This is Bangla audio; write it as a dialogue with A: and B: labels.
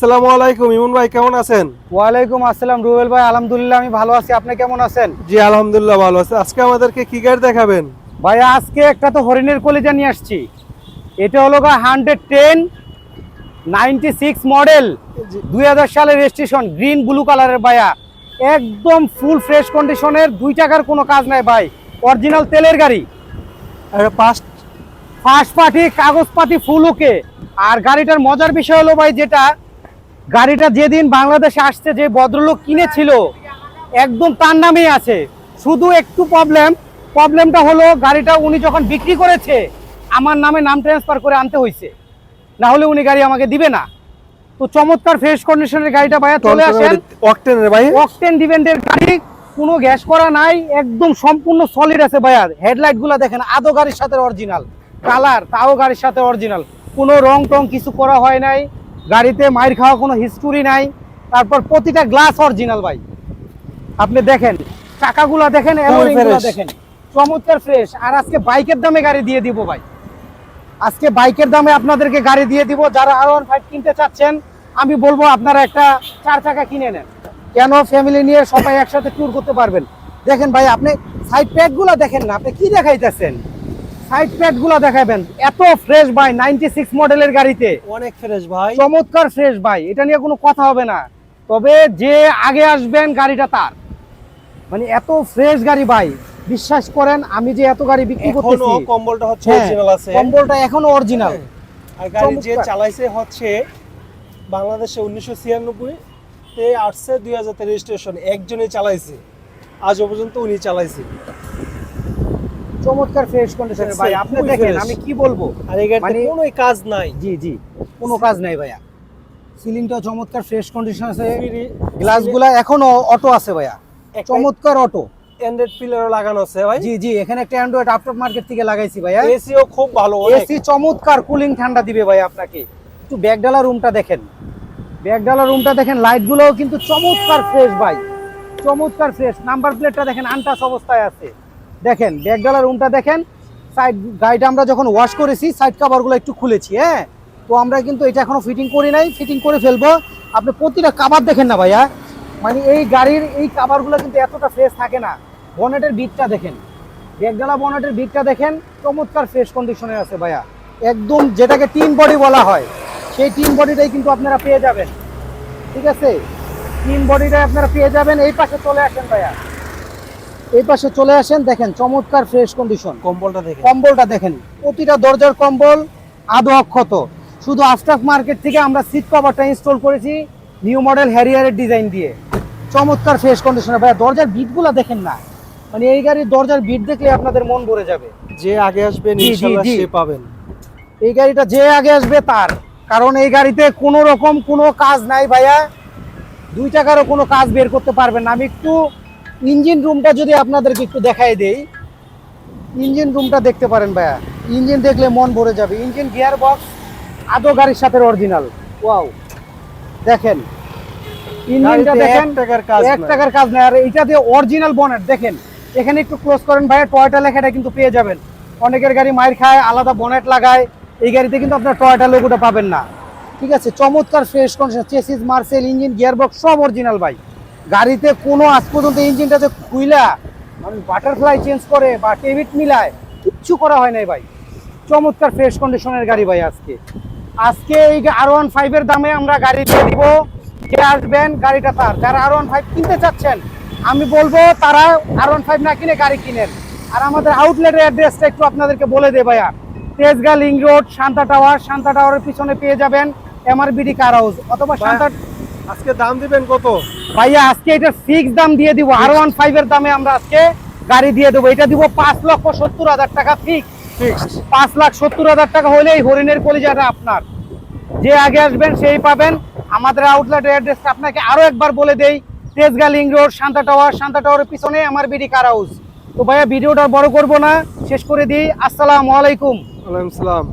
A: আসসালামু আলাইকুম ইমন ভাই, কেমন আছেন?
B: ওয়ালাইকুম আসসালাম রুবেল ভাই, আলহামদুলিল্লাহ আমি ভালো আছি। আপনি কেমন আছেন?
A: জি আলহামদুলিল্লাহ ভালো আছে। আজকে আমাদেরকে কি গাড়ি দেখাবেন?
B: ভাই আজকে একটা তো হরিণের কলিজা নিয়ে আসছি। এটা হলো 110 96 মডেল, 2000 সালের রেজিস্ট্রেশন, গ্রিন ব্লু কালারের ভাইয়া। একদম ফুল ফ্রেশ কন্ডিশনের, 2 টাকার কোনো কাজ নাই ভাই, অরিজিনাল তেলের গাড়ি।
A: ফার্স্ট
B: ফার্স্ট পার্টি, কাগজপাতি ফুল ওকে। আর গাড়িটার মজার বিষয় হলো ভাই, যেটা গাড়িটা যেদিন বাংলাদেশে আসছে যে ভদ্রলোক কিনেছিল একদম তার নামেই আছে। শুধু একটু প্রবলেমটা হলো গাড়িটা উনি যখন বিক্রি করেছে আমার নামে নাম ট্রান্সফার করে আনতে হয়েছে, না হলে উনি গাড়ি আমাকে দিবে না। তো চমৎকার ফ্রেশ কন্ডিশনের গাড়িটা ভাইয়া, চলে আসেন।
A: অকটেনের ভাই,
B: অকটেন ডিভেন্ডের গাড়ি, কোনো গ্যাস করা নাই, একদম সম্পূর্ণ সলিড আছে ভাইয়া। হেডলাইট গুলা দেখেন, আদৌ গাড়ির সাথে অরিজিনাল কালার, তাও গাড়ির সাথে অরিজিনাল, কোনো রং টং কিছু করা হয় নাই। গাড়িতে মাইর খাওয়া কোনো হিস্টোরি নাই। তারপর প্রতিটা গ্লাস অরিজিনাল ভাই। আপনি দেখেন চাকাগুলা দেখেন, এলোরিংগুলা দেখেন, চমৎকার ফ্রেশ। আর আজকে বাইকের দামে গাড়ি দিয়ে দিব ভাই, আজকে বাইকের দামে আপনাদেরকে গাড়ি দিয়ে দিব। যারা R15 কিনতে চাচ্ছেন আমি বলবো আপনারা একটা 4 চাকা কিনে নেন, কেন ফ্যামিলি নিয়ে সবাই একসাথে ট্যুর করতে পারবেন। দেখেন ভাই, আপনি সাইড প্যাডগুলো দেখেন না, আপনি কি দেখাইতেছেন? সাইড প্যাডগুলো দেখাবেন, এত ফ্রেশ ভাই। 96 মডেলের গাড়িতে
A: অনেক ফ্রেশ ভাই,
B: চমৎকার ফ্রেশ ভাই, এটা নিয়ে কোনো কথা হবে না। তবে যে আগে আসবেন গাড়িটা তার, মানে এত ফ্রেশ গাড়ি ভাই, বিশ্বাস করেন। আমি যে এত গাড়ি বিক্রি করতেছি,
A: এখনো কম্বলটা হচ্ছে
B: হ্যাঁ,
A: অরিজিনাল আছে,
B: কম্বলটা এখনো অরিজিনাল।
A: আর গাড়ি যে চালাইছে হচ্ছে বাংলাদেশে 1996 তে আসছে, 2000 তে রেজিস্ট্রেশন, একজনই চালাইছে, আজ পর্যন্ত উনি চালাইছে।
B: চমৎকার ফ্রেশ কন্ডিশনের ভাই, আপনি দেখেন আমি কি বলবো।
A: আর এই গাড়িতে কোনো কাজ নাই।
B: জি জি, কোনো কাজ নাই ভাইয়া। সিলিংটাও চমৎকার ফ্রেশ কন্ডিশন আছে, গ্লাসগুলা এখনো অটো আছে ভাইয়া, চমৎকার অটো।
A: অ্যান্ড্রয়েড পিলারও লাগানো আছে ভাই।
B: জি জি, এখানে একটা অ্যান্ড্রয়েড আফটার মার্কেট থেকে লাগাইছি ভাইয়া।
A: এসিও খুব ভালো,
B: এসি চমৎকার, কুলিং ঠান্ডা দিবে ভাই আপনাকে। একটু ব্যাকডালা রুমটা দেখেন, ব্যাকডালা রুমটা দেখেন, লাইটগুলোও কিন্তু চমৎকার ফ্রেশ ভাই, চমৎকার ফ্রেশ। নাম্বার প্লেটটা দেখেন আনটাচ অবস্থায় আছে। দেখেন ব্যাকডালা রুমটা দেখেন। সাইড গাড়িটা আমরা যখন ওয়াশ করেছি সাইড কভারগুলো একটু খুলেছি, হ্যাঁ। তো আমরা কিন্তু এটা এখনো ফিটিং করি নাই, ফিটিং করে ফেলবো। আপনি প্রতিটা কাভার দেখেন না ভাইয়া, মানে এই গাড়ির এই কাভারগুলো কিন্তু এতটা ফ্রেশ থাকে না। বনেটের বিটটা দেখেন, ব্যাকডালা বনেটের বিটটা দেখেন, চমৎকার ফ্রেশ কন্ডিশনে আছে ভাইয়া। একদম যেটাকে টিন বডি বলা হয়, সেই টিন বডিটাই কিন্তু আপনারা পেয়ে যাবেন, ঠিক আছে? টিন বডিটাই আপনারা পেয়ে যাবেন। এই পাশে চলে আসেন ভাইয়া, এই পাশে চলে আসেন, দেখেন চমৎকার ফ্রেশ কন্ডিশন।
A: কম্বলটা দেখেন,
B: কম্বলটা দেখেন, প্রতিটা দরজার কম্বল আদৌ অক্ষত। শুধু আফটার মার্কেট থেকে আমরা সিট কভারটা ইনস্টল করেছি নিউ মডেল হ্যারিয়ারের ডিজাইন দিয়ে, চমৎকার ফ্রেশ কন্ডিশনে ভাইয়া। দরজার বিটগুলো দেখেন না, মানে এই গাড়ির দরজার বিট দেখলে আপনাদের মন ভরে যাবে।
A: যে আগে আসবেন
B: জি, জি,
A: ইনশাআল্লাহ
B: জি।
A: সে পাবেন।
B: এই গাড়িটা যে আগে আসবে তার, কারণ এই গাড়িতে কোনো রকম কোনো কাজ নাই ভাইয়া, 2 টাকারও কোনো কাজ বের করতে পারবেন না। আমি একটু ইঞ্জিন রুমটা যদি আপনাদেরকে একটু দেখাই দেই, ইঞ্জিন রুমটা দেখতে পারেন ভাইয়া, ইঞ্জিন দেখলে মন ভরে যাবে। ইঞ্জিন গিয়ার বক্স আদৌ গাড়ির সাথে অরিজিনাল, ওয়াও। দেখেন ইঞ্জিনটা দেখেন,
A: 1 টাকার কাজ
B: 1 টাকার কাজ নাই। আর এটা দিয়ে অরিজিনাল বনেট দেখেন, এখানে একটু ক্লোজ করেন ভাইয়া, টয়োটা লেখাটা কিন্তু পেয়ে যাবেন। অনেকের গাড়ি মাইর খায়, আলাদা বনেট লাগায়, এই গাড়িতে কিন্তু আপনার টয়োটা লোগোটা পাবেন না, ঠিক আছে? চমৎকার fresh condition, chassis, Marcel, engine, gear box সব অরিজিনাল ভাই। গাড়িতে কোনো আজ পর্যন্ত ইঞ্জিনটা যে খুইলা মানে বাটারফ্লাই চেঞ্জ করে বা টেবিট মিলায় কিচ্ছু করা হয় নাই ভাই। চমৎকার ফ্রেশ কন্ডিশনের গাড়ি ভাই। আজকে এই R15 এর দামে আমরা গাড়ি দিয়ে দিব। যে আসবেন গাড়িটা তার। যারা R15 কিনতে চাচ্ছেন আমি বলবো তারা R15 না কিনে গাড়ি কিনেন। আর আমাদের আউটলেটের অ্যাড্রেসটা একটু আপনাদেরকে বলে দে ভাইয়া। Tejgaon link road, Shanta tower, Shanta টাওয়ারের পিছনে পেয়ে যাবেন MRBD কার হাউস, অথবা শান্তা।
A: আজকে দাম দিবেন কত
B: ভাইয়া? আজকে এটা ফিক্স দাম দিয়ে দিব, R15 এর দামে আমরা আজকে গাড়ি দিয়ে দেবো। এটা দিব 5,70,000 টাকা ফিক্স। 5,70,000 টাকা হলেই হরিণের কলিজাটা আপনার। যে আগে আসবেন সেই পাবেন। আমাদের আউটলেট অ্যাড্রেসটা আপনাকে আরো একবার বলে দেই, Tejgaon link road, Shanta tower, Shanta টাওয়ারের পিছনে MRBD কার হাউস। তো ভাইয়া ভিডিওটা বড় করব না, শেষ করে দিই। আসসালামু আলাইকুম।
A: ওয়ালাইকুম আসসালাম।